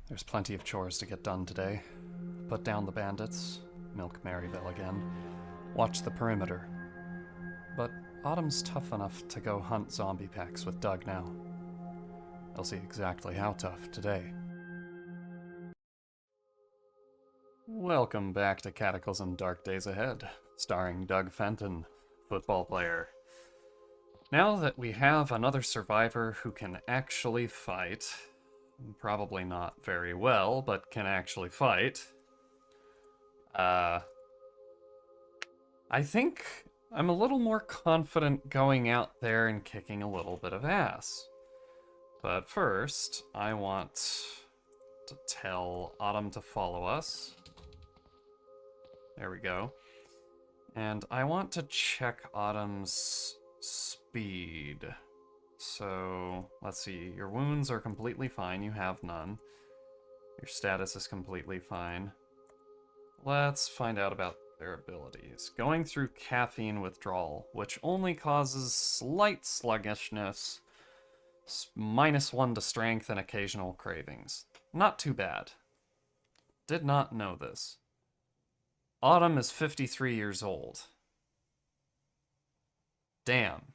There's plenty of chores to get done today. Put down the bandits, milk Maryville again, watch the perimeter. But Autumn's tough enough to go hunt zombie packs with Doug now. I'll see exactly how tough today. Welcome back to Cataclysm Dark Days Ahead, starring Doug Fenton, football player. Now that we have another survivor who can actually fight, probably not very well, but can actually fight, I think I'm a little more confident going out there and kicking a little bit of ass. But first, I want to tell Autumn to follow us. There we go. And I want to check Autumn's speed. So, let's see. Your wounds are completely fine. You have none. Your status is completely fine. Let's find out about their abilities. Going through caffeine withdrawal, which only causes slight sluggishness, -1 to strength and occasional cravings. Not too bad. Did not know this. Autumn is 53 years old. Damn.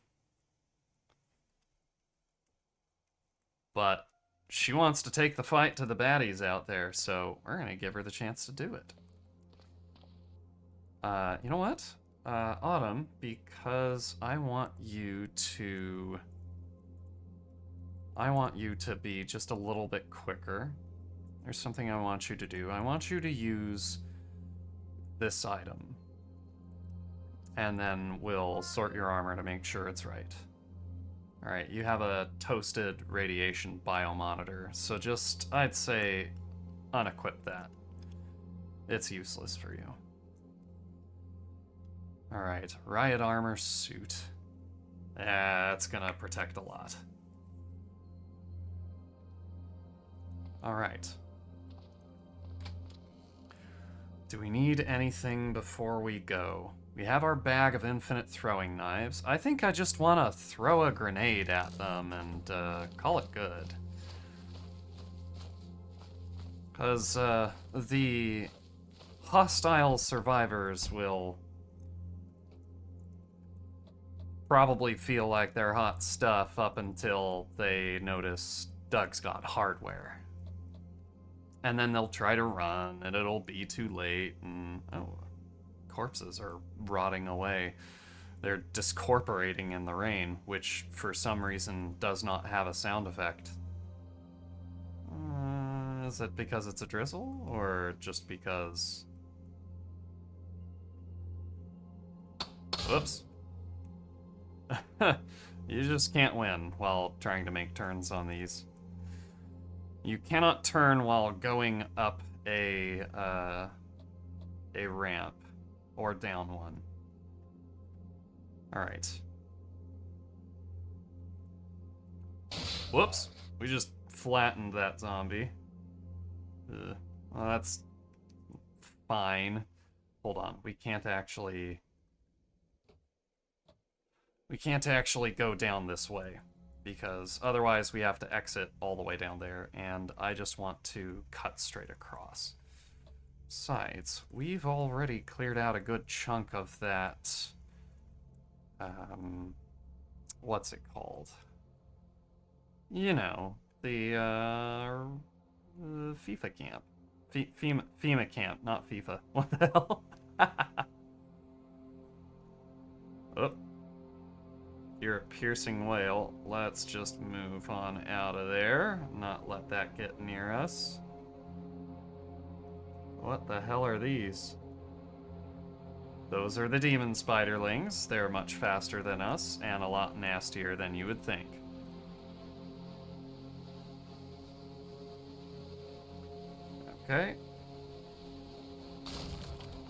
But she wants to take the fight to the baddies out there, so we're going to give her the chance to do it. You know what? Autumn, because I want you to be just a little bit quicker. There's something I want you to do. I want you to use this item. And then we'll sort your armor to make sure it's right. Alright, you have a toasted radiation biomonitor, so just, I'd say, unequip that. It's useless for you. Alright, riot armor suit. That's gonna protect a lot. Alright. Do we need anything before we go? We have our bag of infinite throwing knives. I think I just want to throw a grenade at them and call it good. Because the hostile survivors will probably feel like they're hot stuff up until they notice Doug's got hardware. And then they'll try to run, and it'll be too late, and corpses are rotting away. They're discorporating in the rain, which for some reason does not have a sound effect. Is it because it's a drizzle, or just because... Whoops. You just can't win while trying to make turns on these. You cannot turn while going up a ramp or down one. All right. Whoops! We just flattened that zombie. Well, that's fine. Hold on. We can't actually go down this way, because otherwise we have to exit all the way down there, and I just want to cut straight across. Besides, we've already cleared out a good chunk of that, what's it called? You know, the, FIFA camp. FEMA camp, not FIFA. What the hell? Oh. You're a piercing whale. Let's just move on out of there. Not let that get near us. What the hell are these? Those are the demon spiderlings. They're much faster than us, and a lot nastier than you would think. Okay.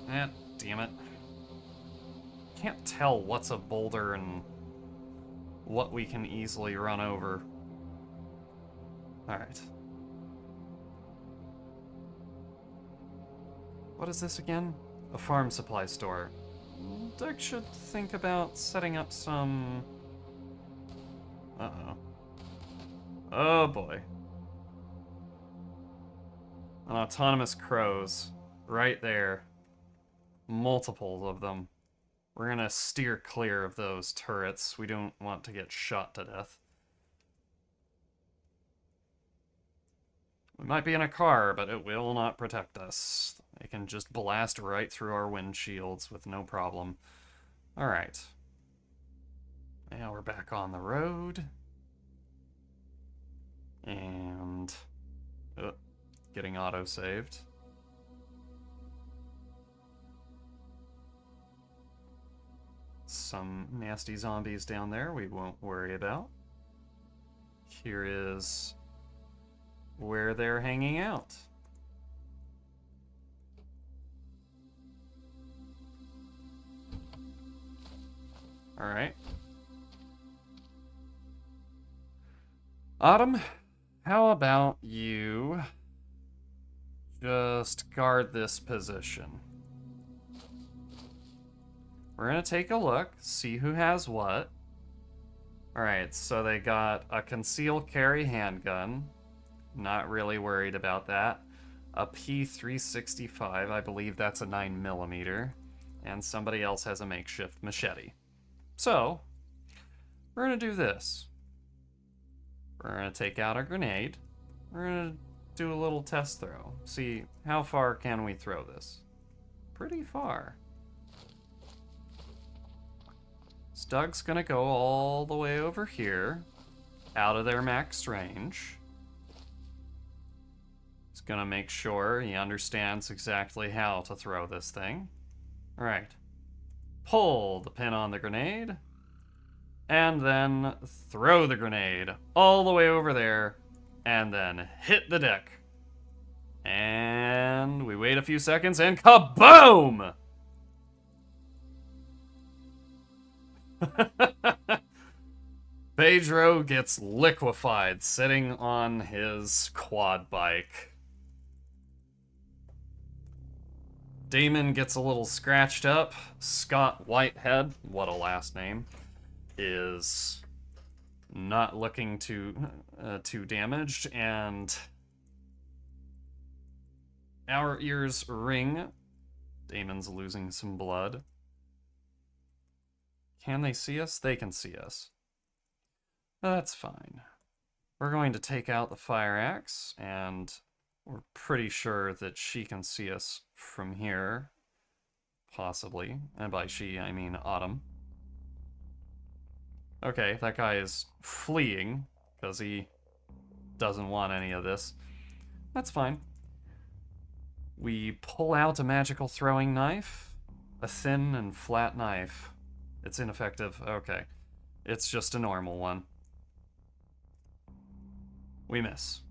Damn it. Can't tell what's a boulder and what we can easily run over. Alright. What is this again? A farm supply store. Doug should think about setting up some... Uh-oh. Oh boy. and autonomous crows. Right there. Multiples of them. We're gonna steer clear of those turrets. We don't want to get shot to death. We might be in a car, but it will not protect us. They can just blast right through our windshields with no problem. Alright. Now we're back on the road. And... getting auto-saved. Some nasty zombies down there we won't worry about. Here is where they're hanging out. Alright. Autumn, how about you just guard this position? We're gonna take a look, see who has what. Alright, so they got a concealed carry handgun. Not really worried about that. A P365, I believe that's a 9mm. And somebody else has a makeshift machete. So, we're gonna do this. We're gonna take out a grenade. We're gonna do a little test throw. See, how far can we throw this? Pretty far. So Doug's gonna go all the way over here, out of their max range. He's gonna make sure he understands exactly how to throw this thing. Alright. Pull the pin on the grenade, and then throw the grenade all the way over there, and then hit the deck. And we wait a few seconds, and kaboom! Pedro gets liquefied sitting on his quad bike. Damon gets a little scratched up. Scott Whitehead, what a last name, is not looking too damaged, and our ears ring. Damon's losing some blood. Can they see us? They can see us. That's fine. We're going to take out the fire axe, and we're pretty sure that she can see us from here. Possibly. And by she, I mean Autumn. Okay, that guy is fleeing, because he doesn't want any of this. That's fine. We pull out a magical throwing knife. A thin and flat knife. It's ineffective. Okay. It's just a normal one. We miss.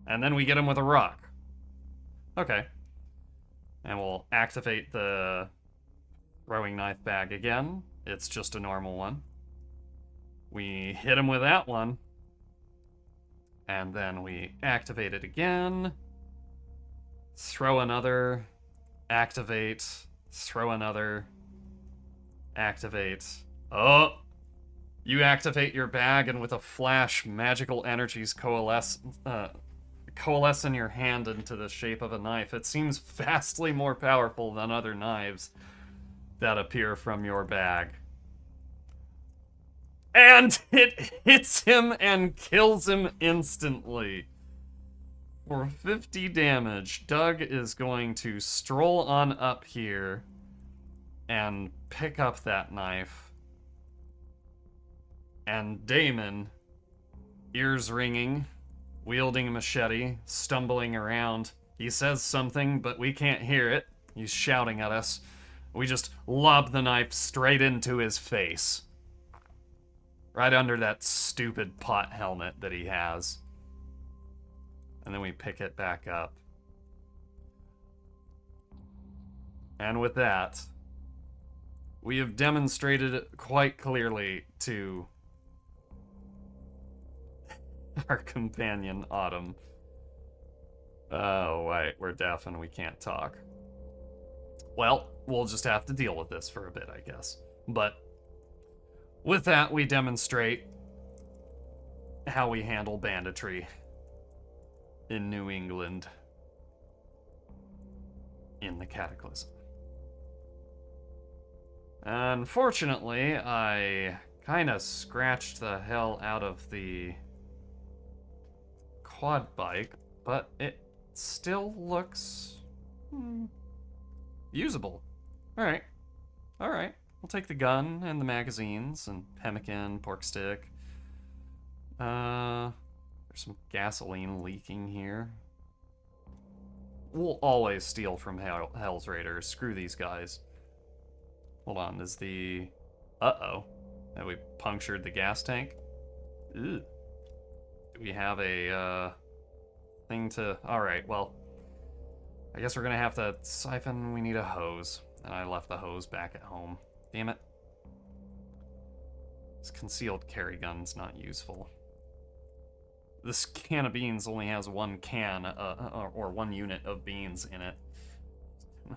And then we get him with a rock. Okay. And we'll activate the throwing knife bag again. It's just a normal one. We hit him with that one. And then we activate it again. Throw another. Activate. Throw another. Activate. Oh! You activate your bag, and with a flash, magical energies coalesce in your hand into the shape of a knife. It seems vastly more powerful than other knives that appear from your bag. And it hits him and kills him instantly. For 50 damage, Doug is going to stroll on up here and pick up that knife. And Damon, ears ringing, wielding a machete, stumbling around. He says something, but we can't hear it. He's shouting at us. We just lob the knife straight into his face. Right under that stupid pot helmet that he has. And then we pick it back up. And with that, we have demonstrated quite clearly to our companion, Autumn. Oh, wait, we're deaf and we can't talk. Well, we'll just have to deal with this for a bit, I guess. But with that, we demonstrate how we handle banditry in New England in the Cataclysm. Unfortunately, I kind of scratched the hell out of the quad bike, but it still looks usable. Alright. Alright. We'll take the gun and the magazines and pemmican, pork stick. There's some gasoline leaking here. We'll always steal from Hell's Raiders. Screw these guys. Hold on, is the... Uh-oh. Have we punctured the gas tank? Ew. Do we have a, thing to... Alright, well... I guess we're gonna have to siphon... We need a hose. And I left the hose back at home. Damn it. This concealed carry gun's not useful. This can of beans only has one can, or 1 unit of beans in it.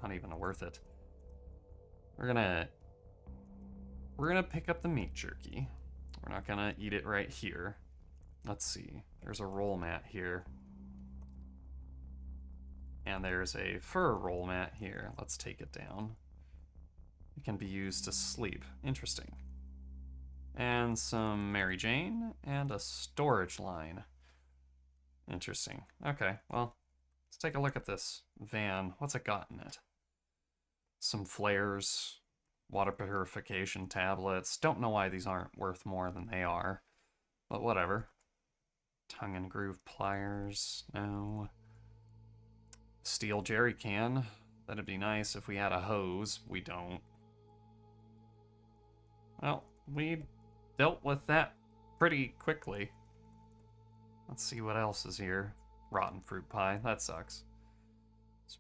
Not even worth it. We're gonna pick up the meat jerky. We're not gonna eat it right here. Let's see. There's a roll mat here. And there's a fur roll mat here. Let's take it down. It can be used to sleep. Interesting. And some Mary Jane and a storage line. Interesting. Okay, well, let's take a look at this van. What's it got in it? Some flares, water purification tablets. Don't know why these aren't worth more than they are, but whatever. Tongue and groove pliers. No. Steel jerry can. That'd be nice if we had a hose. We don't. Well, we dealt with that pretty quickly. Let's see what else is here. Rotten fruit pie. That sucks.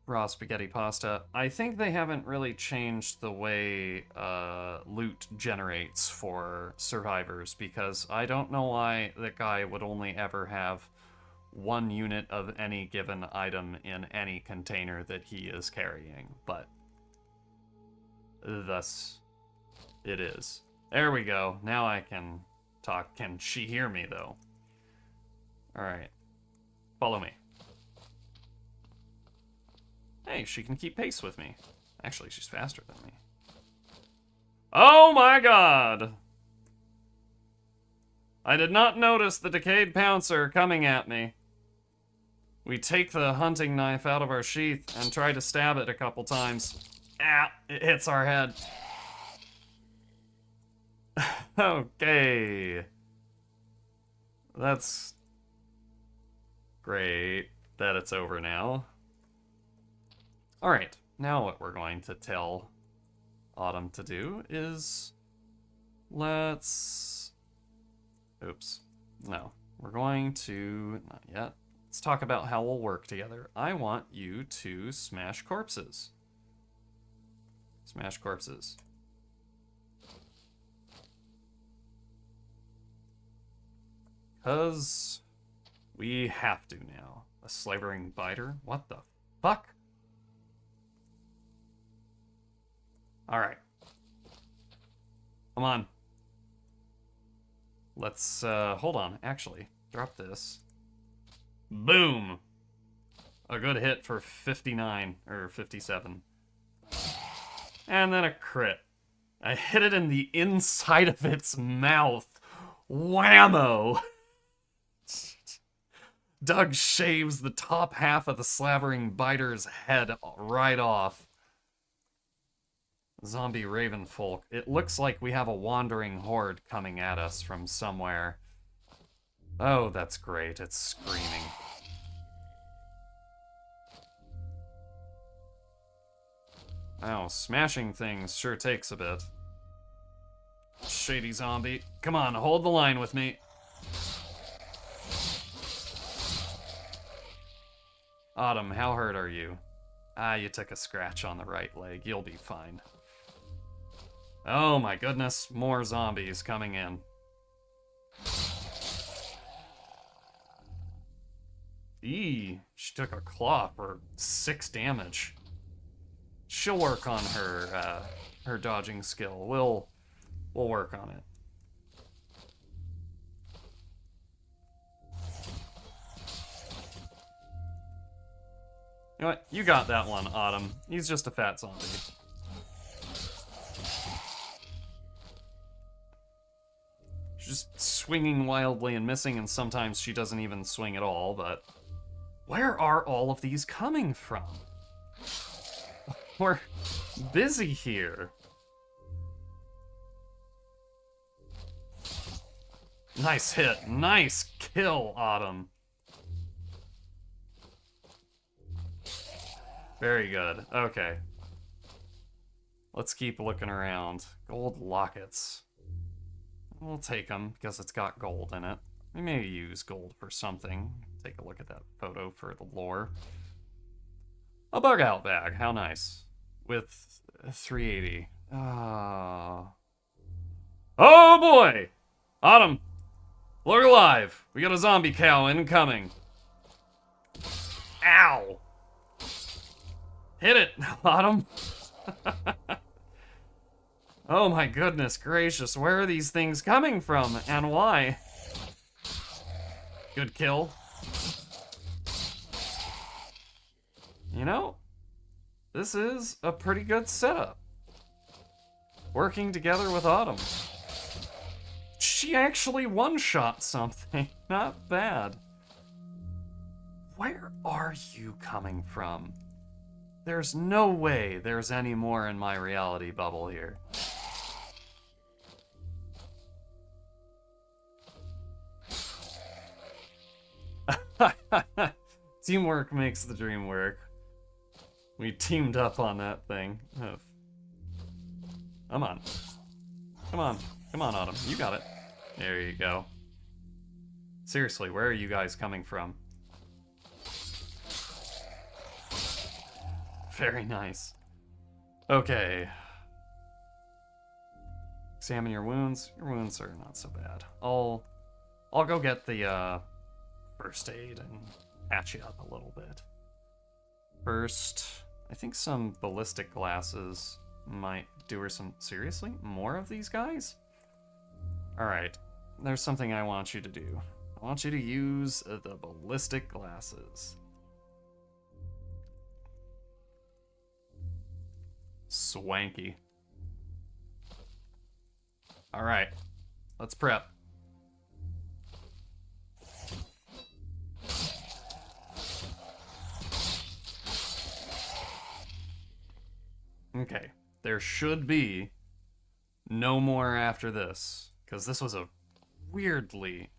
Raw spaghetti pasta. I think they haven't really changed the way loot generates for survivors, because I don't know why the guy would only ever have 1 unit of any given item in any container that he is carrying, but thus it is. There we go. Now I can talk. Can she hear me, though? Alright. Follow me. Hey, she can keep pace with me. Actually, she's faster than me. Oh my god! I did not notice the decayed pouncer coming at me. We take the hunting knife out of our sheath and try to stab it a couple times. Ah, it hits our head. Okay. That's great that it's over now. Alright, now what we're going to tell Autumn to do is... Let's... Oops. No. We're going to... Not yet. Let's talk about how we'll work together. I want you to smash corpses. Smash corpses. Because we have to now. A slavering biter? What the fuck? Alright. Come on. Let's, hold on. Actually, drop this. Boom! A good hit for 59, or 57. And then a crit. I hit it in the inside of its mouth. Whammo! Doug shaves the top half of the slavering biter's head right off. Zombie raven folk. It looks like we have a wandering horde coming at us from somewhere. Oh, that's great. It's screaming. Wow, smashing things sure takes a bit. Shady zombie. Come on, hold the line with me. Autumn, how hurt are you? Ah, you took a scratch on the right leg. You'll be fine. Oh my goodness, more zombies coming in. Eee, she took a claw for 6 damage. She'll work on her dodging skill. We'll work on it. know what? You got that one, Autumn. He's just a fat zombie. She's just swinging wildly and missing, and sometimes she doesn't even swing at all, but... Where are all of these coming from? We're busy here. Nice hit. Nice kill, Autumn. Very good. Okay. Let's keep looking around. Gold lockets. We'll take them because it's got gold in it. We may use gold for something. Take a look at that photo for the lore. A bug out bag. How nice. With 380. Oh boy! Autumn! Look alive! We got a zombie cow incoming. Ow! Hit it, Autumn! Oh my goodness gracious, where are these things coming from, and why? Good kill. You know, this is a pretty good setup. Working together with Autumn. She actually one-shot something. Not bad. Where are you coming from? There's no way there's any more in my reality bubble here. Teamwork makes the dream work. We teamed up on that thing. Oh. Come on. Come on. Come on, Autumn. You got it. There you go. Seriously, where are you guys coming from? Very nice. Okay. Examine your wounds. Your wounds are not so bad. I'll go get the first aid and patch you up a little bit. First, I think some ballistic glasses might do her some... Seriously? More of these guys? Alright. There's something I want you to do. I want you to use the ballistic glasses. Swanky. Alright. Let's prep. Okay. There should be no more after this, because this was a weirdly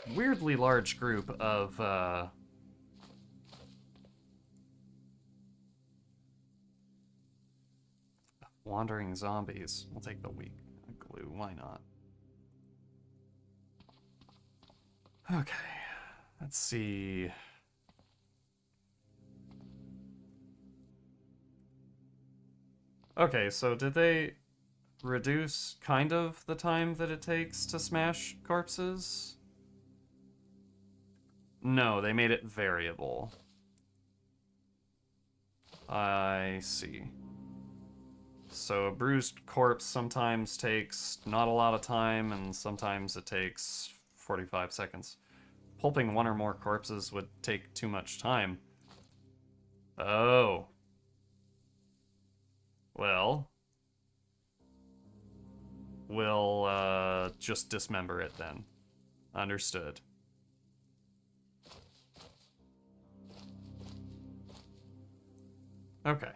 large group of wandering zombies. We'll take the weak glue, why not? Okay, let's see. Okay, so did they reduce kind of the time that it takes to smash corpses? No, they made it variable. I see. So a bruised corpse sometimes takes not a lot of time, and sometimes it takes 45 seconds. Pulping one or more corpses would take too much time. Oh. Well, we'll just dismember it then. Understood. Okay.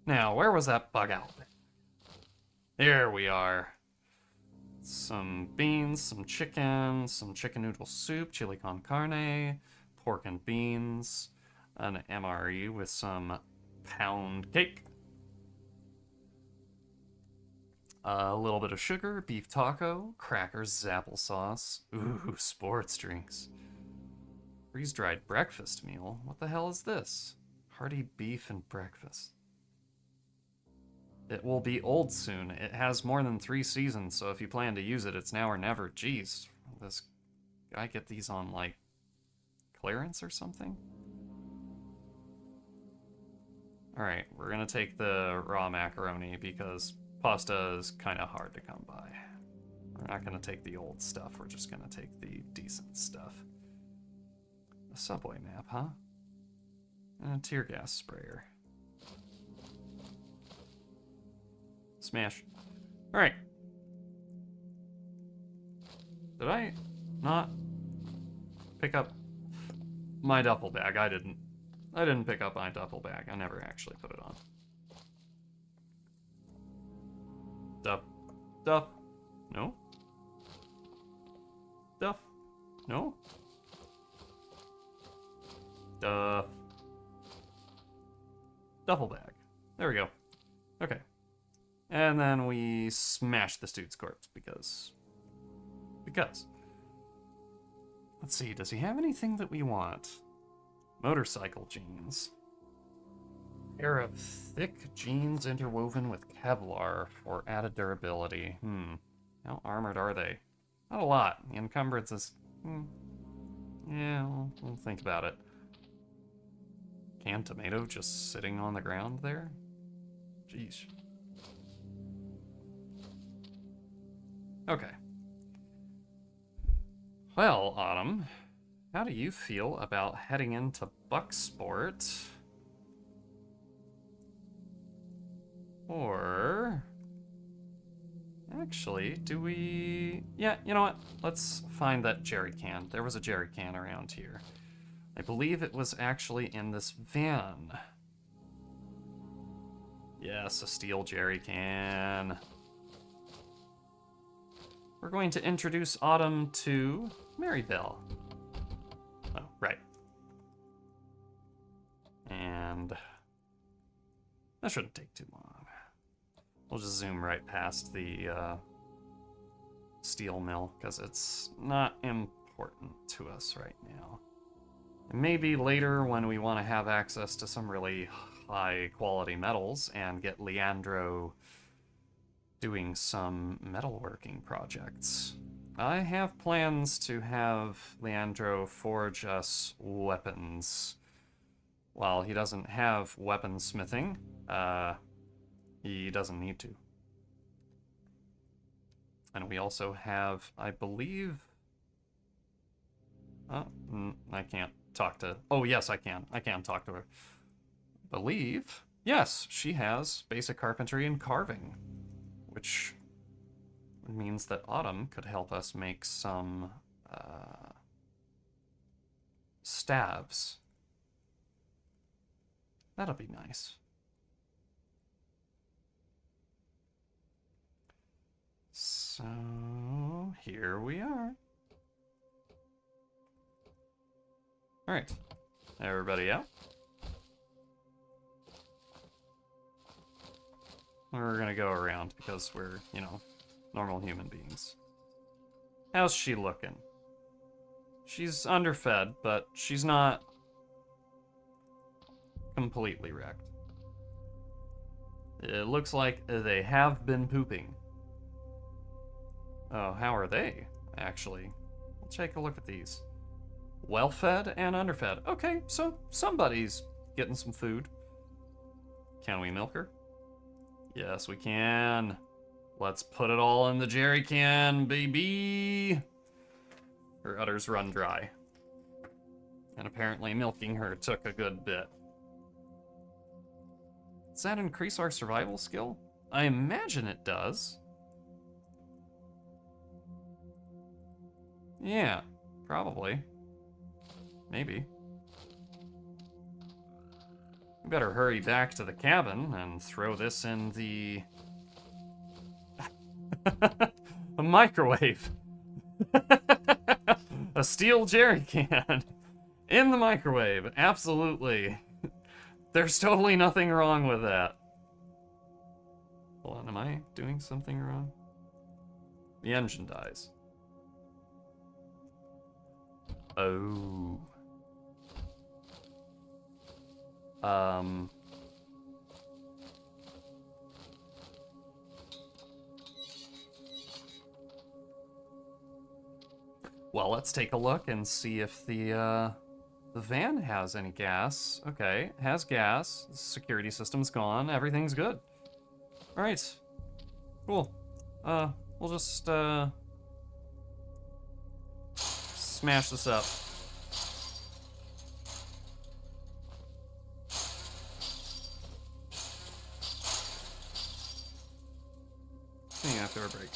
Now, where was that bug out? Here we are. Some beans, some chicken noodle soup, chili con carne, pork and beans, an MRE with some pound cake. A little bit of sugar, beef taco, crackers, applesauce. Ooh, sports drinks. Freeze-dried breakfast meal? What the hell is this? Hearty beef and breakfast. It will be old soon. It has more than 3 seasons, so if you plan to use it, it's now or never. Jeez, this guy get these on, like, clearance or something? Alright, we're gonna take the raw macaroni because pasta is kind of hard to come by. We're not gonna take the old stuff, we're just gonna take the decent stuff. A subway map, huh? And a tear gas sprayer. Smash. Alright. Did I not pick up my duffel bag? I didn't. I didn't pick up my duffel bag. I never actually put it on. Duff. Duff. No? Duff. No? Duff. Duffel bag. There we go. Okay. And then we smash this dude's corpse because... Let's see, does he have anything that we want? Motorcycle jeans. Pair of thick jeans interwoven with Kevlar for added durability. How armored are they? Not a lot. The encumbrance is... Yeah, we'll think about it. Canned tomato just sitting on the ground there? Jeez. Okay. Well, Autumn, how do you feel about heading into Bucksport? Or... Actually, do we... Yeah, you know what? Let's find that jerry can. There was a jerry can around here. I believe it was actually in this van. Yes, a steel jerry can. We're going to introduce Autumn to Marybelle. Oh, right. And that shouldn't take too long. We'll just zoom right past the steel mill, because it's not important to us right now. And maybe later when we want to have access to some really high quality metals and get Leandro doing some metalworking projects. I have plans to have Leandro forge us weapons. While he doesn't have weaponsmithing, he doesn't need to. And we also have, I believe... I can't talk to... Oh, yes, I can. I can talk to her. Believe... Yes, she has basic carpentry and carving. Which means that Autumn could help us make some staves. That'll be nice. So, here we are. Alright. Everybody out? We're gonna go around because we're, you know, normal human beings. How's she looking? She's underfed, but she's not completely wrecked. It looks like they have been pooping. Oh, how are they, actually? Let's take a look at these. Well-fed and underfed. Okay, so somebody's getting some food. Can we milk her? Yes, we can. Let's put it all in the jerry can, baby. Her udders run dry. And apparently milking her took a good bit. Does that increase our survival skill? I imagine it does. Yeah, probably. Maybe. We better hurry back to the cabin and throw this in the... a microwave. A steel jerry can. In the microwave, absolutely. There's totally nothing wrong with that. Hold on, am I doing something wrong? The engine dies. Oh. Well, let's take a look and see if the van has any gas. Okay, has gas. The security system's gone. Everything's good. All right. Cool. We'll just smash this up. After a break.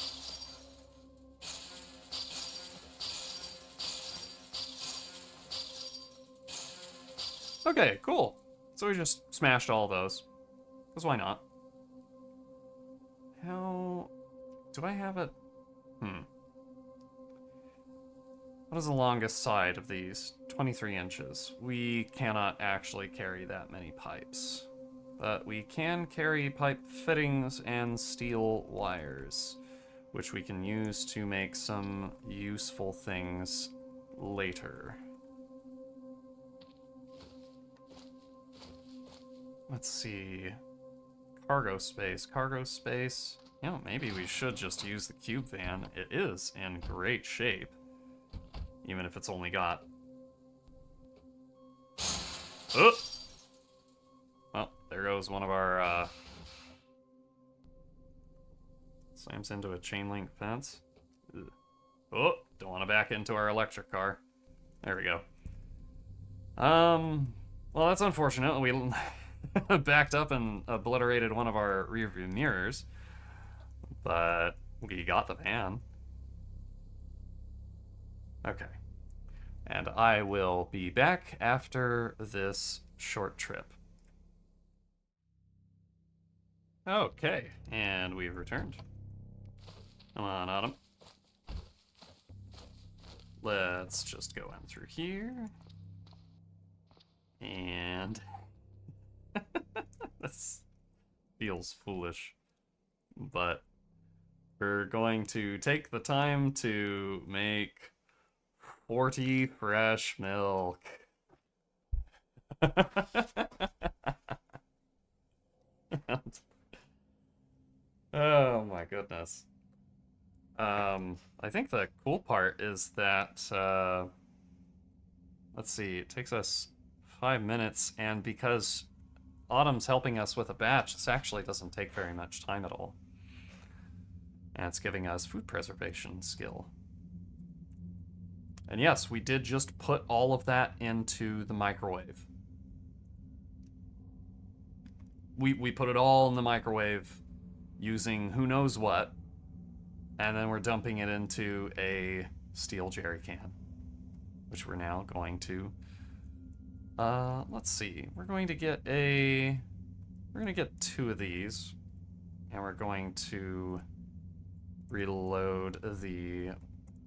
Okay, cool. So we just smashed all those. Because why not? How... Do I have it? What is the longest side of these? 23 inches. We cannot actually carry that many pipes. But we can carry pipe fittings and steel wires, which we can use to make some useful things later. Let's see. Cargo space. Cargo space. You know, maybe we should just use the cube van. It is in great shape. Even if it's only got... Oh! Well, there goes one of our, slams into a chain link fence. Ugh. Oh! Don't want to back into our electric car. There we go. Well, that's unfortunate. We backed up and obliterated one of our rearview mirrors. But we got the van. Okay. And I will be back after this short trip. Okay, and we've returned. Come on, Autumn. Let's just go in through here. And... this feels foolish. But we're going to take the time to make 40 fresh milk. Oh my goodness. I think the cool part is that, let's see, it takes us 5 minutes, and because Autumn's helping us with a batch, this actually doesn't take very much time at all. And it's giving us food preservation skill. And yes, we did just put all of that into the microwave. We put it all in the microwave using who knows what, and then we're dumping it into a steel jerry can, which we're now going to, let's see, we're going to get 2 of these, and we're going to reload the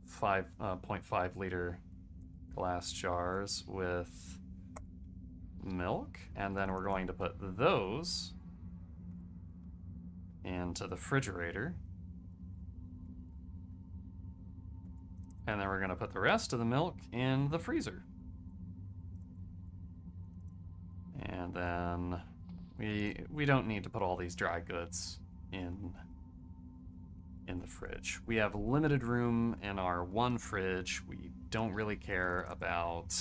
0.5 liter glass jars with milk, and then we're going to put those into the refrigerator, and then we're going to put the rest of the milk in the freezer. And then we don't need to put all these dry goods in the fridge. We have limited room in our one fridge. We don't really care about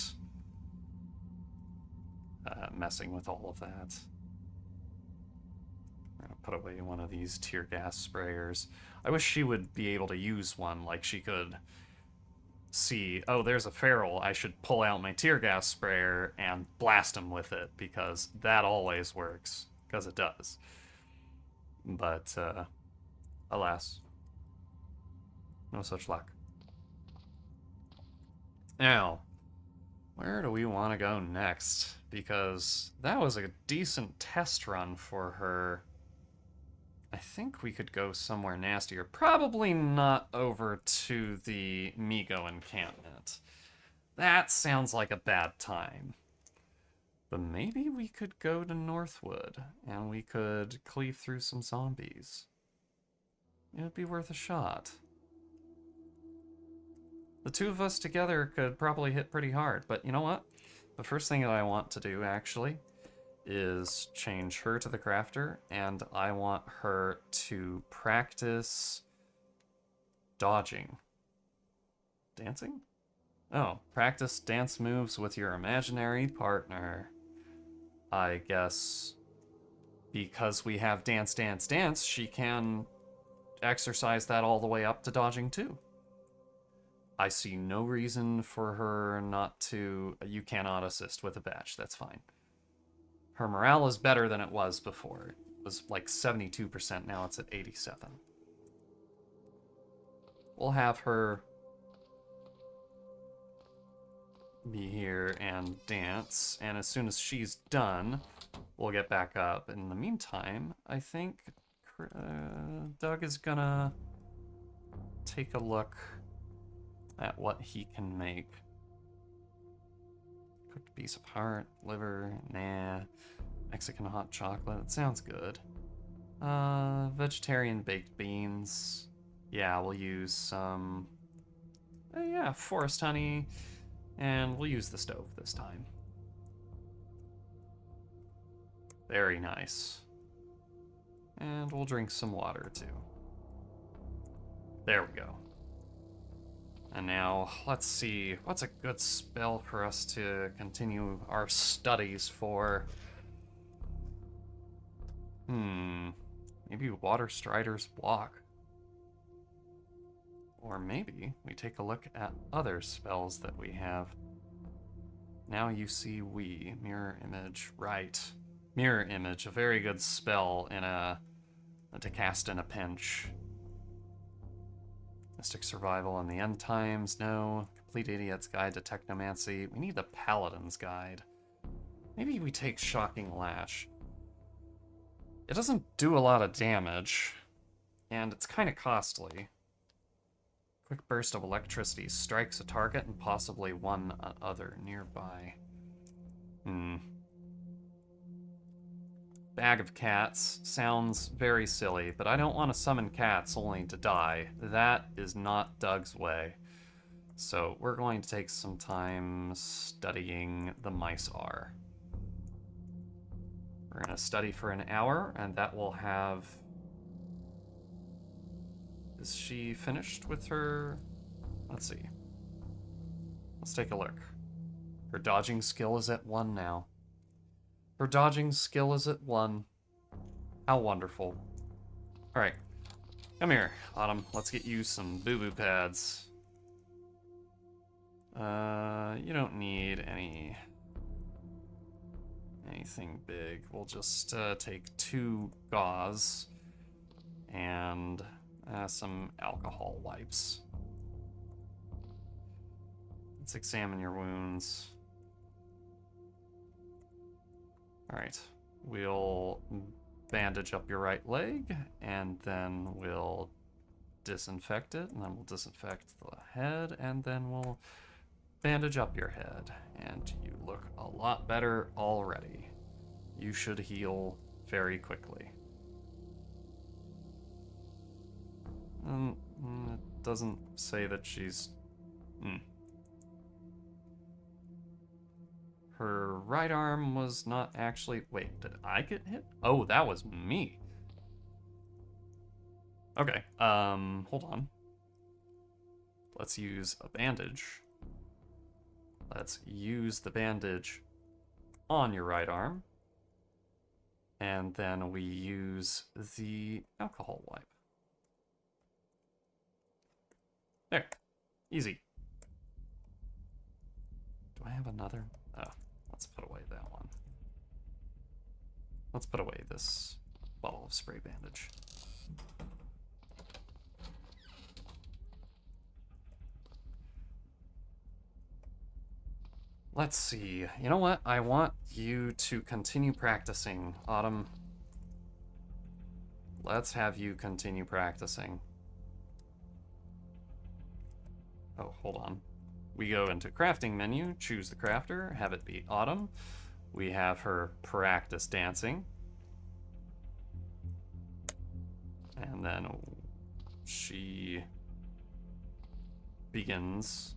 messing with all of that. I'm gonna put away one of these tear gas sprayers. I wish she would be able to use one, like she could see, oh, there's a feral, I should pull out my tear gas sprayer and blast him with it, because that always works, because it does. But, alas, no such luck. Now, where do we want to go next? Because that was a decent test run for her. I think we could go somewhere nastier. Probably not over to the Migo encampment. That sounds like a bad time. But maybe we could go to Northwood, and we could cleave through some zombies. It would be worth a shot. The two of us together could probably hit pretty hard, but you know what? The first thing that I want to do, actually, is change her to the crafter, and I want her to practice dodging. Dancing? Oh, practice dance moves with your imaginary partner. I guess because we have dance, dance, dance, she can exercise that all the way up to dodging too. I see no reason for her not to... You cannot assist with a batch, that's fine. Her morale is better than it was before. It was like 72%, now it's at 87. We'll have her be here and dance, and as soon as she's done, we'll get back up. In the meantime, I think Doug is gonna take a look at what he can make. Cooked piece of heart, liver, nah. Mexican hot chocolate, that sounds good. Vegetarian baked beans. Yeah, we'll use some... yeah, forest honey. And we'll use the stove this time. Very nice. And we'll drink some water too. There we go. And now, let's see, what's a good spell for us to continue our studies for? Maybe Water Strider's Block. Or maybe we take a look at other spells that we have. Now you see we. Mirror Image, right. Mirror Image, a very good spell in to cast in a pinch. Mystic Survival in the End Times, no. Complete Idiot's Guide to Technomancy. We need the Paladin's Guide. Maybe we take Shocking Lash. It doesn't do a lot of damage, and it's kind of costly. Quick burst of electricity strikes a target and possibly one other nearby. Bag of Cats sounds very silly, but I don't want to summon cats only to die. That is not Doug's way. So we're going to take some time studying the mice are. We're going to study for an hour, and that will have... Is she finished with her... Let's see. Let's take a look. Her dodging skill is at 1 now. Her dodging skill is at 1. How wonderful. Alright. Come here, Autumn. Let's get you some boo-boo pads. You don't need anything big. We'll just take 2 gauze and some alcohol wipes. Let's examine your wounds. Alright, we'll bandage up your right leg, and then we'll disinfect it, and then we'll disinfect the head, and then we'll bandage up your head. And you look a lot better already. You should heal very quickly. It doesn't say that she's... Her right arm was not actually... Wait, did I get hit? Oh, that was me. Okay, hold on. Let's use a bandage. Let's use the bandage on your right arm. And then we use the alcohol wipe. There. Easy. Do I have another? Oh, let's put away that one. Let's put away this bottle of spray bandage. Let's see. You know what? I want you to continue practicing, Autumn. Let's have you continue practicing. Oh, hold on. We go into crafting menu, choose the crafter, have it be Autumn. We have her practice dancing. And then she begins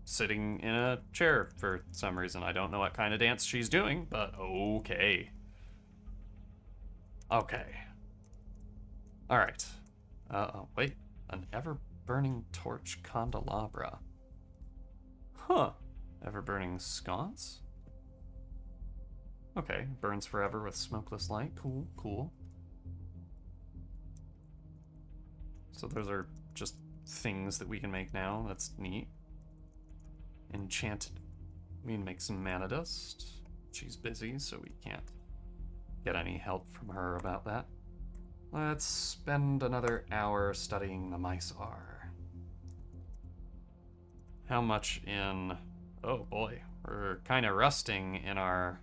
sitting in a chair for some reason. I don't know what kind of dance she's doing, but okay. Okay. All right. Wait. An ever-burning torch candelabra. Huh. Ever-burning sconce? Okay. Burns forever with smokeless light. Cool, cool. So those are just things that we can make now. That's neat. Enchanted. We can make some mana dust. She's busy, so we can't get any help from her about that. Let's spend another hour studying the Mysar. How much in... Oh boy, we're kind of rusting in our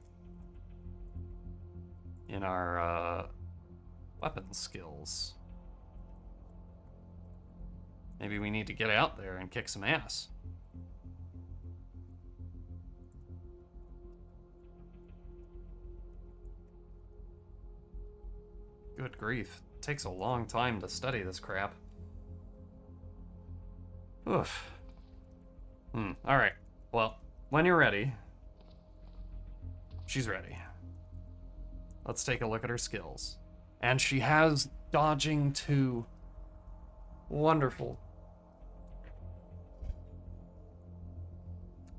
weapon skills. Maybe we need to get out there and kick some ass. Good grief. It takes a long time to study this crap. Oof. Alright. Well, when you're ready... She's ready. Let's take a look at her skills. And she has dodging too. Wonderful.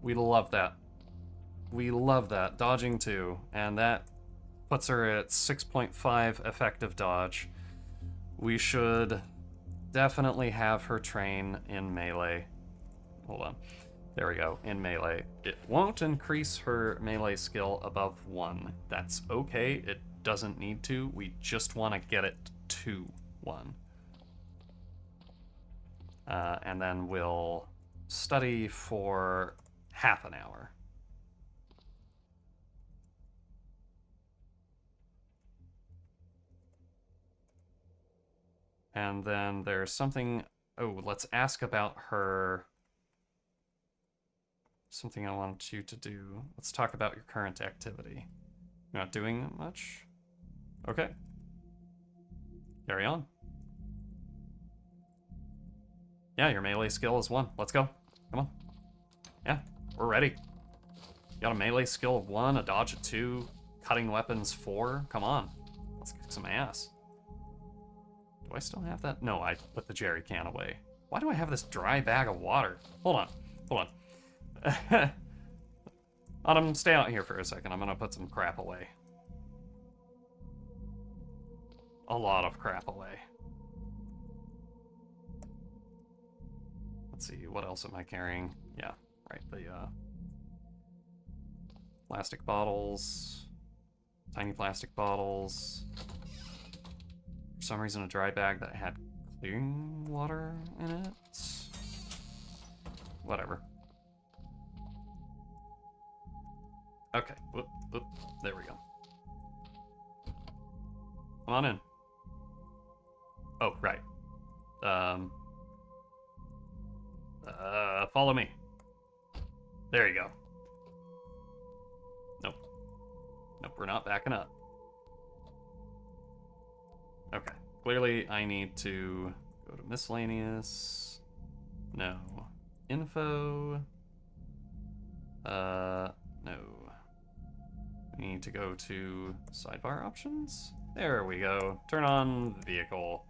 We love that. We love that. Dodging too. And that puts her at 6.5 effective dodge. We should definitely have her train in melee. Hold on. There we go, in melee. It won't increase her melee skill above 1. That's okay, it doesn't need to. We just want to get it to 1. And then we'll study for half an hour. And then there's something... Oh, let's ask about her... Something I want you to do. Let's talk about your current activity. You're not doing much? Okay. Carry on. Yeah, your melee skill is 1. Let's go. Come on. Yeah, we're ready. You got a melee skill of 1, a dodge of 2, cutting weapons 4. Come on. Let's kick some ass. Do I still have that? No, I put the jerry can away. Why do I have this dry bag of water? Hold on. Hold on. Autumn, stay out here for a second. I'm gonna put some crap away. A lot of crap away. Let's see, what else am I carrying? Yeah, right, the plastic bottles. Tiny plastic bottles. For some reason, a dry bag that had clearing water in it. Whatever. Okay, whoop, whoop, there we go. Come on in. Oh, right. Follow me. There you go. Nope. Nope, we're not backing up. Okay, clearly I need to go to miscellaneous. No. Info. No. We need to go to sidebar options. There we go. Turn on vehicle.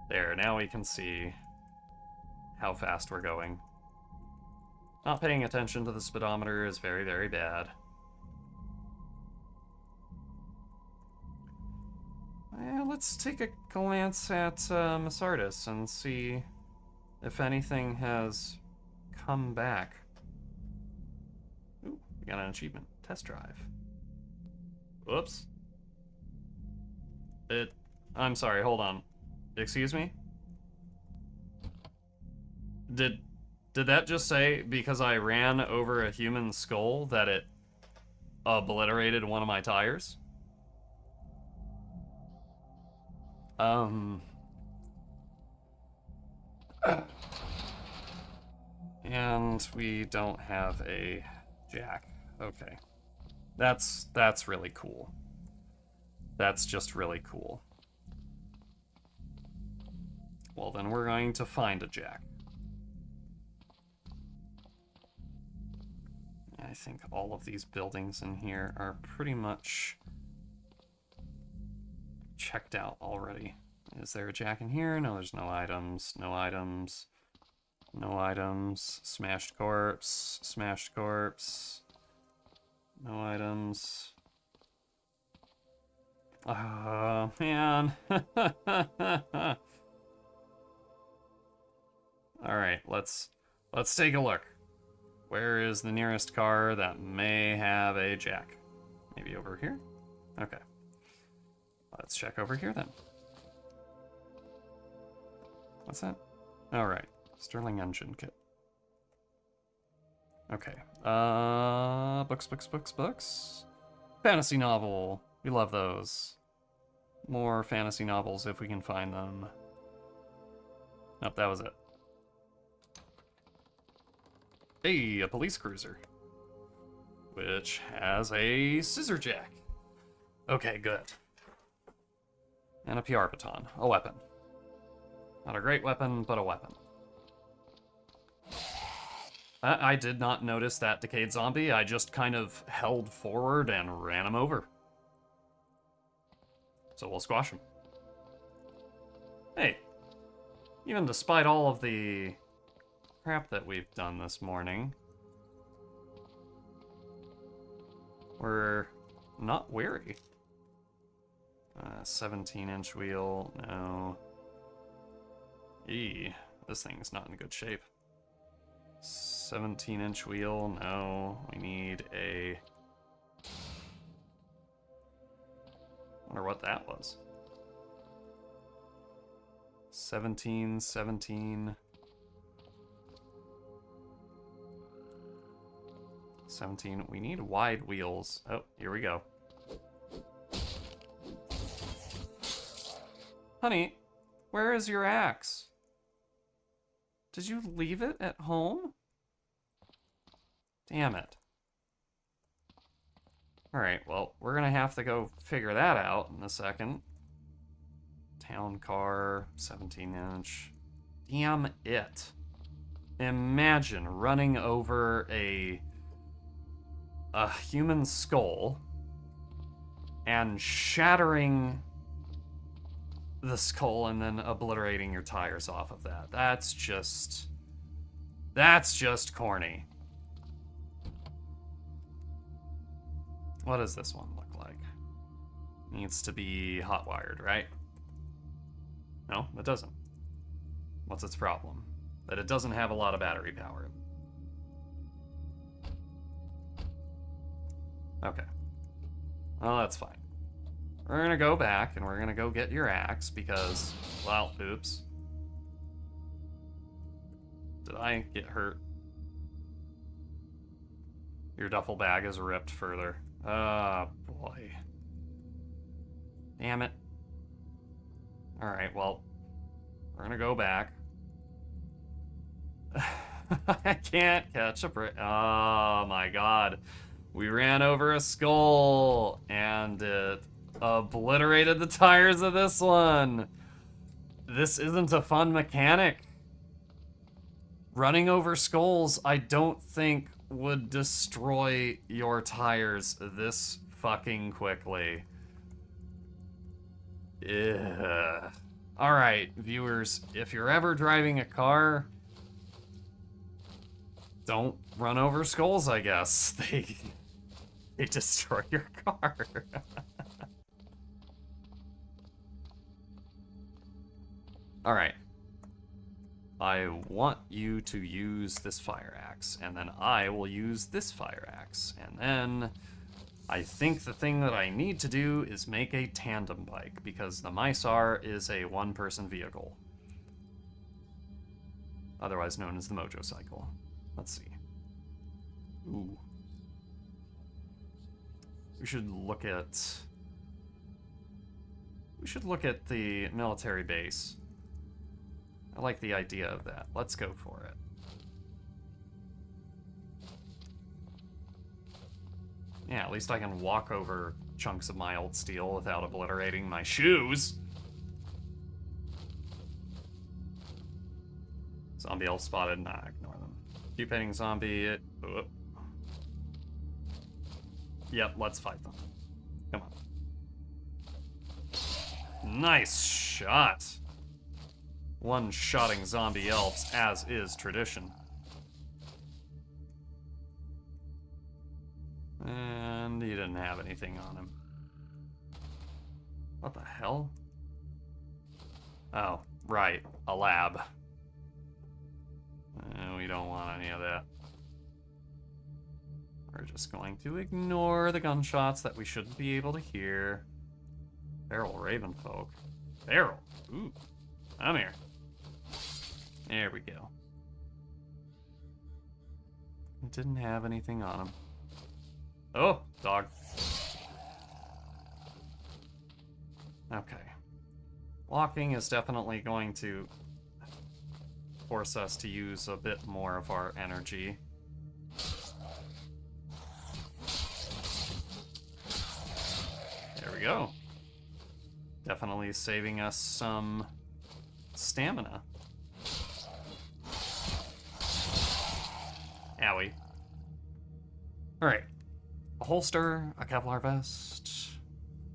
There, now we can see how fast we're going. Not paying attention to the speedometer is very, very bad. Well, let's take a glance at Masardis and see if anything has come back. Ooh, we got an achievement. Test drive. Whoops. I'm sorry, hold on. Excuse me? Did that just say because I ran over a human skull that it obliterated one of my tires? And we don't have a jack. Okay. That's really cool. That's just really cool. Well, then we're going to find a jack. I think all of these buildings in here are pretty much checked out already. Is there a jack in here? No, there's no items. No items. No items. Smashed corpse. Smashed corpse. No items. Oh, man. All right, let's take a look. Where is the nearest car that may have a jack? Maybe over here? Okay. Let's check over here then. What's that? All right, Sterling engine kit. Okay. Books. Fantasy novel. We love those. More fantasy novels if we can find them. Nope, that was it. Hey, a police cruiser. Which has a scissor jack. Okay, good. And a PR baton. A weapon. Not a great weapon, but a weapon. I did not notice that decayed zombie. I just kind of held forward and ran him over. So we'll squash him. Hey, even despite all of the crap that we've done this morning, we're not weary. 17-inch wheel, no. This thing's not in good shape. 17-inch wheel, no. We need a... Wonder what that was. 17. We need wide wheels. Oh, here we go. Honey, where is your axe? Did you leave it at home? Damn it. Alright, well, we're gonna have to go figure that out in a second. Town car, 17-inch. Damn it. Imagine running over a human skull and shattering the skull and then obliterating your tires off of that. That's just corny. What does this one look like? Needs to be hot wired, right? No, it doesn't. What's its problem? That it doesn't have a lot of battery power. Okay. Well, that's fine. We're gonna go back and we're gonna go get your axe because, well, oops. Did I get hurt? Your duffel bag is ripped further. Oh, boy. Damn it. Alright, well, we're gonna go back. I can't catch a break. Oh, my God. We ran over a skull, and it obliterated the tires of this one. This isn't a fun mechanic. Running over skulls, I don't think, would destroy your tires this fucking quickly. Ugh. Alright, viewers, if you're ever driving a car, don't run over skulls, I guess. They destroy your car. Alright. I want you to use this fire axe, and then I will use this fire axe, and then I think the thing that I need to do is make a tandem bike, because the Mysar is a one-person vehicle. Otherwise known as the Mojo Cycle. Let's see. Ooh. We should look at the military base. I like the idea of that. Let's go for it. Yeah, at least I can walk over chunks of my old steel without obliterating my shoes. Zombie elf spotted. Nah, ignore them. Keep hitting zombie. Yep, let's fight them. Come on. Nice shot. One-shotting zombie elves, as is tradition. And he didn't have anything on him. What the hell? Oh, right, a lab. We don't want any of that. We're just going to ignore the gunshots that we shouldn't be able to hear. Feral raven folk. Feral. Ooh. Come here. There we go. It didn't have anything on him. Oh, dog. Okay. Walking is definitely going to force us to use a bit more of our energy. There we go. Definitely saving us some stamina. Owie. Alright. A holster, a Kevlar vest,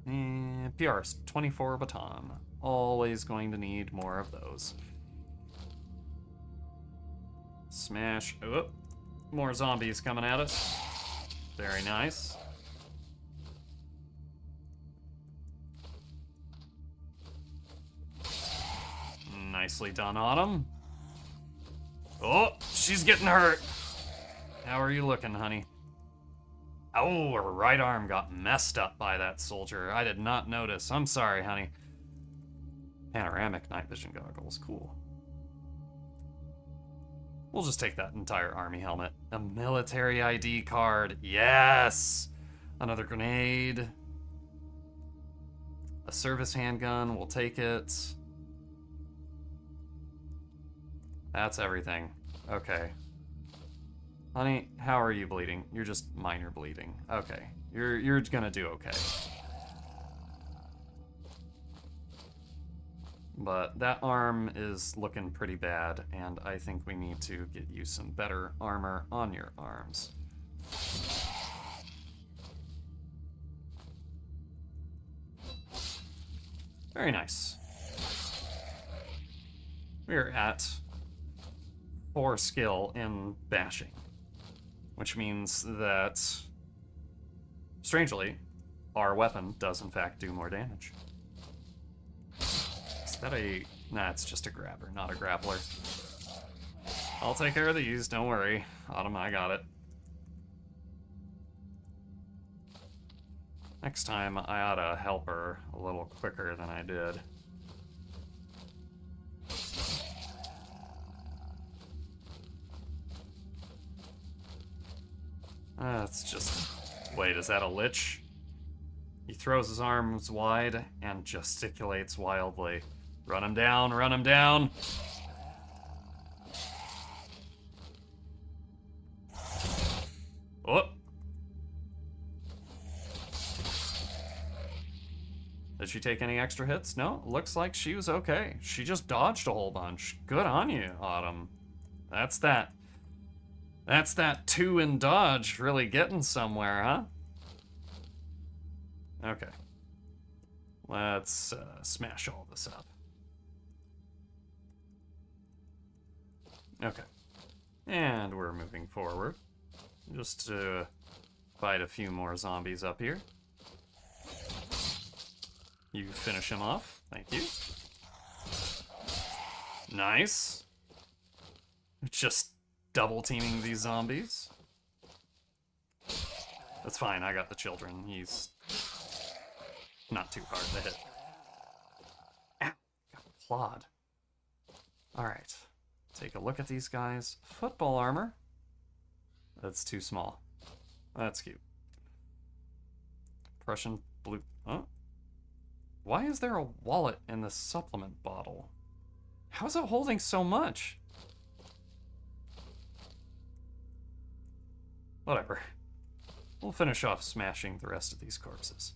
and PR's 24 baton. Always going to need more of those. Smash. Oh, more zombies coming at us. Very nice. Nicely done, Autumn. Oh, she's getting hurt. How are you looking, honey? Oh, her right arm got messed up by that soldier. I did not notice. I'm sorry, honey. Panoramic night vision goggles. Cool. We'll just take that entire army helmet. A military ID card. Yes! Another grenade. A service handgun. We'll take it. That's everything. Okay. Honey, how are you bleeding? You're just minor bleeding. Okay. You're gonna do okay. But that arm is looking pretty bad, and I think we need to get you some better armor on your arms. Very nice. We're at 4 skill in bashing, which means that, strangely, our weapon does in fact do more damage. Is that a... Nah, it's just a grabber, not a grappler. I'll take care of these, don't worry. Autumn, I got it. Next time, I ought to help her a little quicker than I did. That's just... Wait, is that a lich? He throws his arms wide and gesticulates wildly. Run him down, run him down! Oh! Did she take any extra hits? No, looks like she was okay. She just dodged a whole bunch. Good on you, Autumn. That's that 2 in dodge really getting somewhere, huh? Okay. Let's smash all this up. Okay. And we're moving forward. Just to fight a few more zombies up here. You finish him off. Thank you. Nice. Just double teaming these zombies. That's fine, I got the children. He's not too hard to hit. Ow, got clawed. Alright, take a look at these guys. Football armor. That's too small. That's cute. Prussian blue... Huh? Why is there a wallet in the supplement bottle? How's it holding so much? Whatever. We'll finish off smashing the rest of these corpses.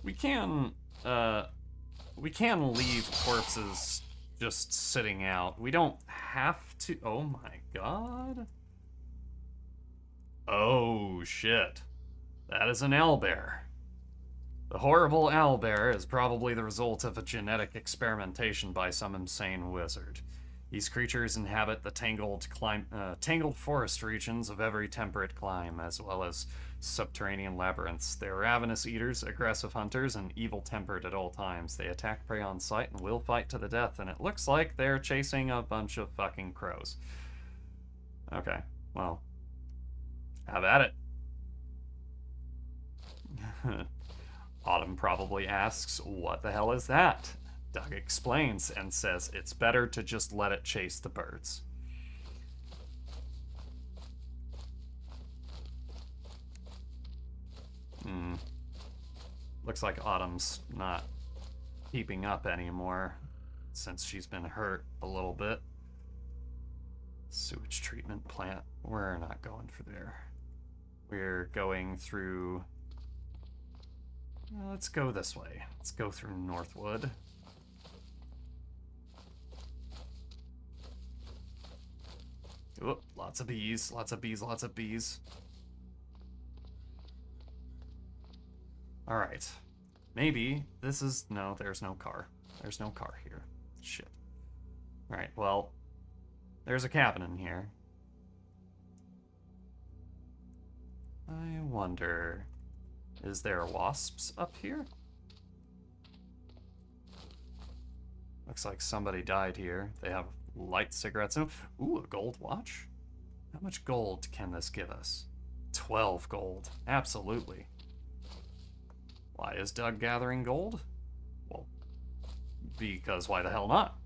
We can leave corpses just sitting out. We don't have to... Oh my god. Oh shit. That is an owlbear. The horrible owlbear is probably the result of a genetic experimentation by some insane wizard. These creatures inhabit the tangled forest regions of every temperate clime, as well as subterranean labyrinths. They're ravenous eaters, aggressive hunters, and evil-tempered at all times. They attack prey on sight and will fight to the death, and it looks like they're chasing a bunch of fucking crows. Okay, well, have at it. Autumn probably asks, what the hell is that? Doug explains and says it's better to just let it chase the birds. Looks like Autumn's not keeping up anymore since she's been hurt a little bit. Sewage treatment plant. We're not going for there. We're going through... let's go this way. Let's go through Northwood. Oop, lots of bees, lots of bees, lots of bees. Alright. Maybe this is... no, there's no car. There's no car here. Shit. Alright, well, there's a cabin in here. I wonder... is there wasps up here? Looks like somebody died here. They have light cigarettes. Ooh, a gold watch? How much gold can this give us? 12 gold. Absolutely. Why is Doug gathering gold? Well, because why the hell not?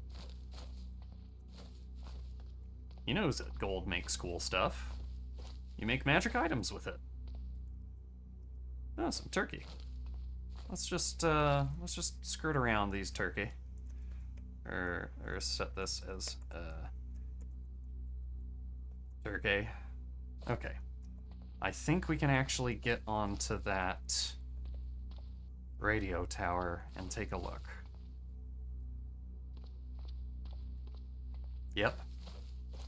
He knows that gold makes cool stuff. You make magic items with it. Oh, some turkey. Let's just skirt around these turkey. Or set this as turkey. Okay. I think we can actually get onto that radio tower and take a look. Yep.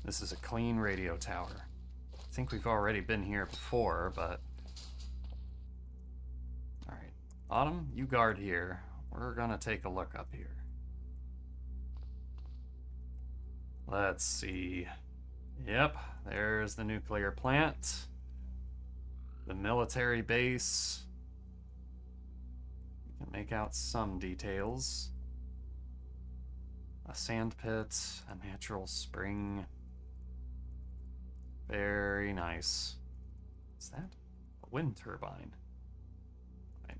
This is a clean radio tower. I think we've already been here before, but... alright. Autumn, you guard here. We're gonna take a look up here. Let's see. Yep, there's the nuclear plant. The military base. You can make out some details. A sand pit, a natural spring. Very nice. Is that a wind turbine? I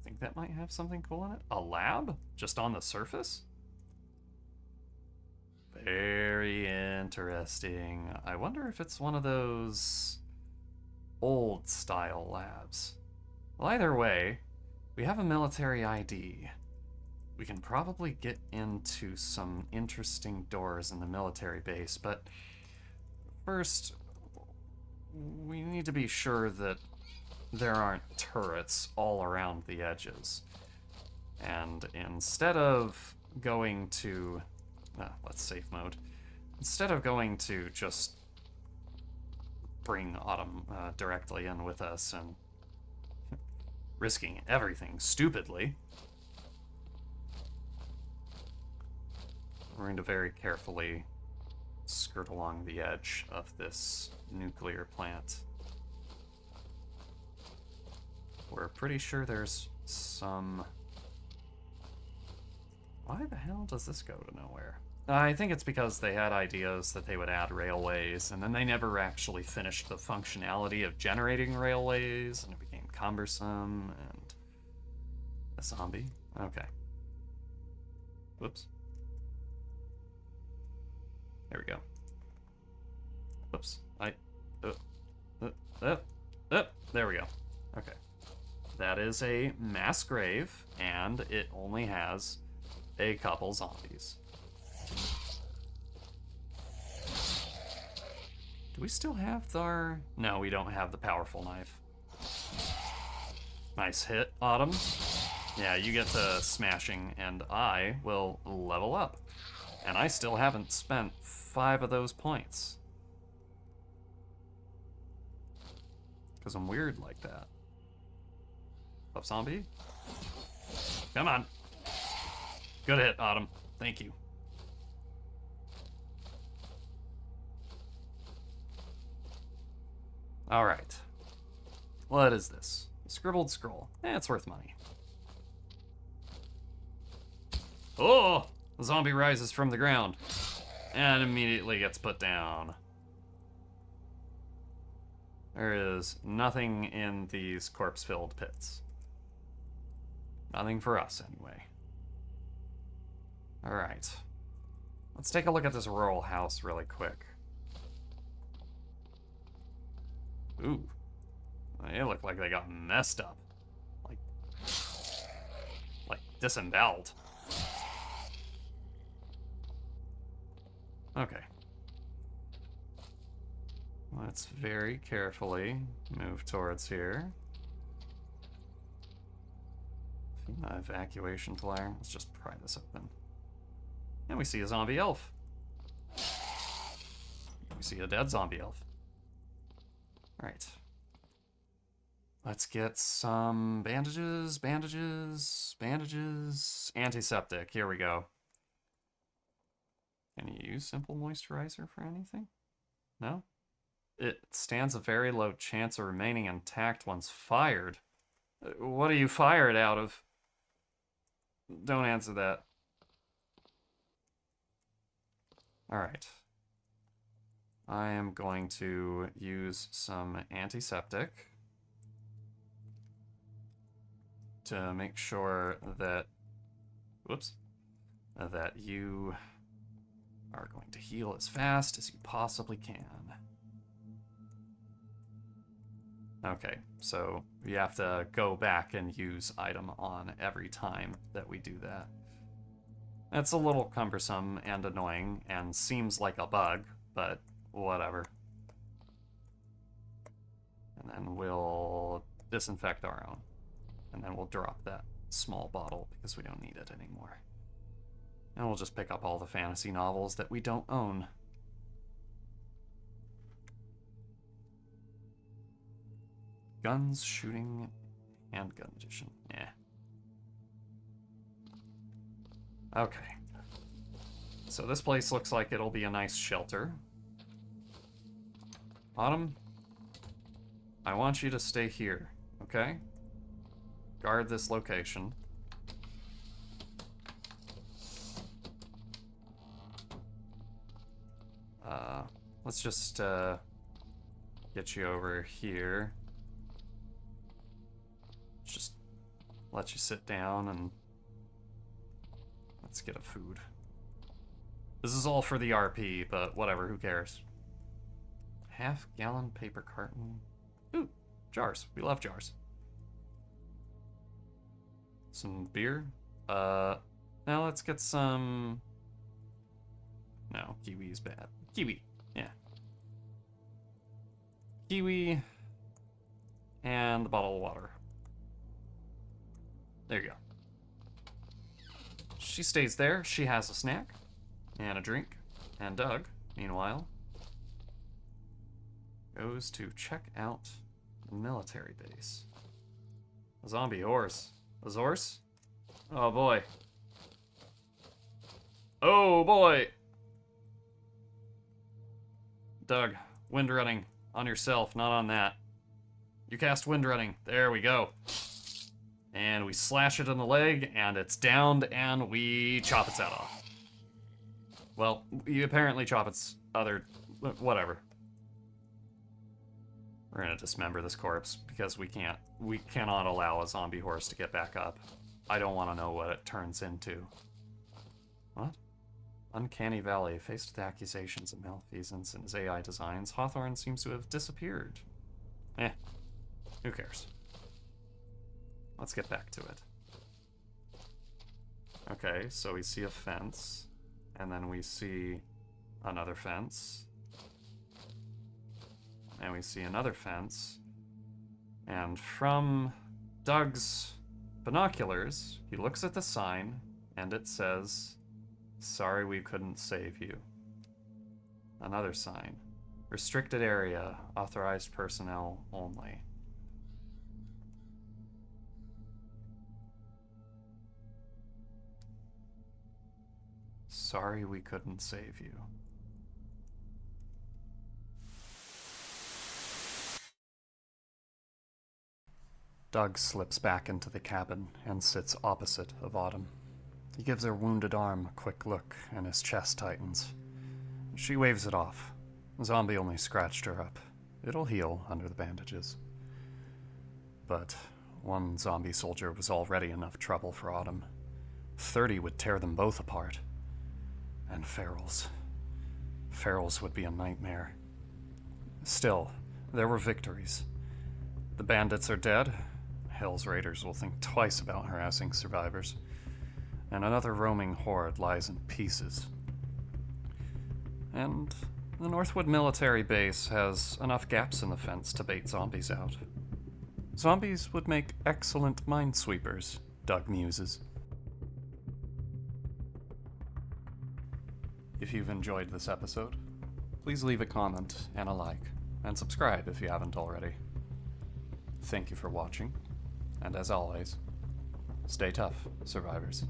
think that might have something cool in it. A lab? Just on the surface? Very interesting. I wonder if it's one of those old style labs. Well, either way, we have a military ID. We can probably get into some interesting doors in the military base, but first, we need to be sure that there aren't turrets all around the edges. And instead of going to... let's safe mode. Instead of going to just bring Autumn directly in with us and risking everything stupidly, we're going to very carefully skirt along the edge of this nuclear plant. We're pretty sure there's some... why the hell does this go to nowhere? I think it's because they had ideas that they would add railways, and then they never actually finished the functionality of generating railways, and it became cumbersome, and... a zombie? Okay. Whoops. There we go. Whoops. There we go. Okay. That is a mass grave, and it only has a couple zombies. Do we still have our... no, we don't have the powerful knife. Nice hit, Autumn. Yeah, you get to smashing, and I will level up. And I still haven't spent 5 of those points. Because I'm weird like that. Tough zombie? Come on. Good hit, Autumn. Thank you. Alright. What is this? A scribbled scroll. It's worth money. Oh! The zombie rises from the ground and immediately gets put down. There is nothing in these corpse-filled pits. Nothing for us, anyway. Alright. Let's take a look at this rural house really quick. Ooh. They look like they got messed up. Like disemboweled. Okay. Let's very carefully move towards here. Evacuation flare. Let's just pry this open. And we see a zombie elf. We see a dead zombie elf. Alright. Let's get some bandages, bandages, bandages. Antiseptic. Here we go. Can you use simple moisturizer for anything? No? It stands a very low chance of remaining intact once fired. What do you fire it out of? Don't answer that. Alright. I am going to use some antiseptic to make sure that, whoops, that you are going to heal as fast as you possibly can. Okay, so we have to go back and use item on every time that we do that. That's a little cumbersome and annoying and seems like a bug, but whatever. And then we'll disinfect our own. And then we'll drop that small bottle because we don't need it anymore. And we'll just pick up all the fantasy novels that we don't own. Guns, shooting, handgun edition. Yeah. Okay. So this place looks like it'll be a nice shelter. Autumn, I want you to stay here, okay? Guard this location. Let's just get you over here. Just let you sit down and let's get a food. This is all for the RP, but whatever, who cares? Half-gallon paper carton. Ooh, jars. We love jars. Some beer. Now let's get some... No, kiwi's bad. Kiwi, yeah. Kiwi and the bottle of water. There you go. She stays there. She has a snack and a drink. And Doug, meanwhile, goes to check out the military base. A zombie horse. A horse? Oh boy. Oh boy! Doug, wind running on yourself, not on that. You cast wind running. There we go. And we slash it in the leg, and it's downed, and we chop its head off. Well, we apparently chop its other... whatever. We're gonna dismember this corpse, because we cannot allow a zombie horse to get back up. I don't want to know what it turns into. What? Uncanny Valley, faced with accusations of malfeasance in his AI designs, Hawthorne seems to have disappeared. Who cares? Let's get back to it. Okay, so we see a fence, and then we see another fence, and we see another fence, and from Doug's binoculars, he looks at the sign, and it says, "Sorry we couldn't save you." Another sign, "Restricted area, authorized personnel only." Sorry we couldn't save you. Doug slips back into the cabin and sits opposite of Autumn. He gives her wounded arm a quick look, and his chest tightens. She waves it off. The zombie only scratched her up. It'll heal under the bandages. But one zombie soldier was already enough trouble for Autumn. 30 would tear them both apart. And ferals. Ferals would be a nightmare. Still, there were victories. The bandits are dead. Hell's Raiders will think twice about harassing survivors. And another roaming horde lies in pieces. And the Northwood military base has enough gaps in the fence to bait zombies out. Zombies would make excellent minesweepers, Doug muses. If you've enjoyed this episode, please leave a comment and a like, and subscribe if you haven't already. Thank you for watching, and as always, stay tough, survivors.